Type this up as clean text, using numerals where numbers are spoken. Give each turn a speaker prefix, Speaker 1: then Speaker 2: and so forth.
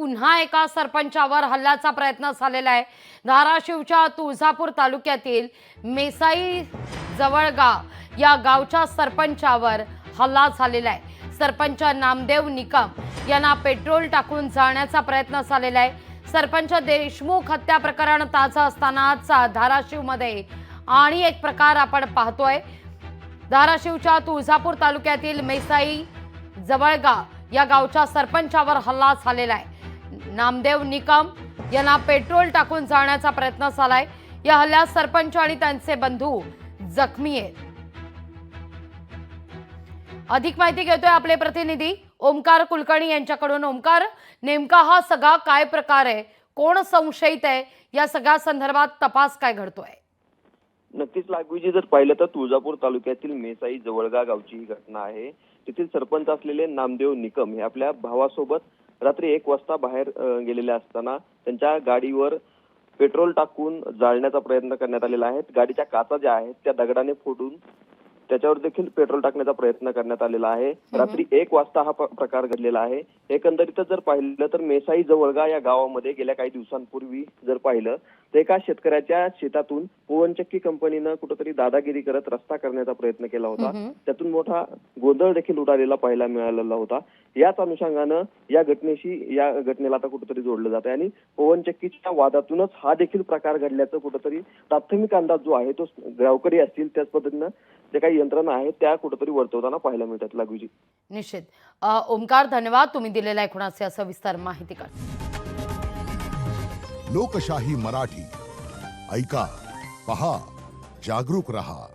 Speaker 1: पुन्हा एका सरपंचावर हल्ल्याचा प्रयत्न झालेला आहे। धाराशिवच्या तुळजापूर तालुक्यातील मेसाई जवळगाव या गावच्या सरपंचावर हल्ला झालेला आहे। सरपंच नामदेव निकम यांना पेट्रोल टाकून जाळण्याचा प्रयत्न झालेला आहे। सरपंच देशमुख हत्या प्रकरण ताजा असतानाच धाराशिवमध्ये आणि एक प्रकार आपण पाहतोय। धाराशिवच्या तुळजापूर तालुक्यातील मेसाई जवळगाव या गावच्या सरपंचावर हल्ला झालेला आहे। नामदेव निकम यांना पेट्रोल टाकून जाळण्याचा प्रयत्न झालाय। या हल्ल्यात सरपंच आणि त्यांचे बंधू जखमी आहेत। अधिक माहिती घेतोय आपले प्रतिनिधी ओमकार कुलकर्णी यांच्याकडून। ओमकार, नेमका हा सगळा काय प्रकार आहे, कोण संशयित आहे, या सगळ्या संदर्भात तपास काय घडतोय?
Speaker 2: नक्कीच लागवीजी जर पाहिलं तर तुळजापूर तालुक्यातील मेसाई जवळगा गावची ही घटना आहे। तेथील सरपंच असलेले नामदेव निकम हे आपल्या भावासोबत रात्री 1 वाजता बाहेर गेलेले असताना त्यांच्या गाडीवर पेट्रोल टाकून जाळण्याचा प्रयत्न करण्यात आलेला आहे। गाडीच्या काचा ज्या आहेत त्या दगडाने फोडून त्याच्यावर देखील पेट्रोल टाकण्याचा प्रयत्न करण्यात आलेला आहे। रात्री 1 वाजता हा प्रकार घडलेला आहे। एकंदरीतच जर पाहिलं तर मेसाई जवळगा या गावामध्ये गेल्या काही दिवसांपूर्वी जर पाहिलं तर एका शेतकऱ्याच्या शेतातून पवनचक्की कंपनीनं कुठेतरी दादागिरी करत रस्ता करण्याचा प्रयत्न केला होता। त्यातून मोठा गोंधळ देखील उडालेला पाहायला मिळालेला होता। याच अनुषंगानं या घटनेला आता कुठेतरी जोडलं जात आहे आणि पवनचक्कीच्या वादातूनच हा देखील प्रकार घडल्याचं कुठेतरी प्राथमिक अंदाज जो आहे तो गावकरी असतील त्याच पद्धतीनं जे काही यंत्रणा आहेत त्या कुठेतरी वर्तवताना पाहायला मिळतात। लागूजी
Speaker 1: निश्चित। ओमकार, धन्यवाद तुम्ही दिलेल्या एकूणाचे असं विस्तार माहिती का।
Speaker 3: लोकशाही मराठी ऐका, पहा, जागरूक रहा।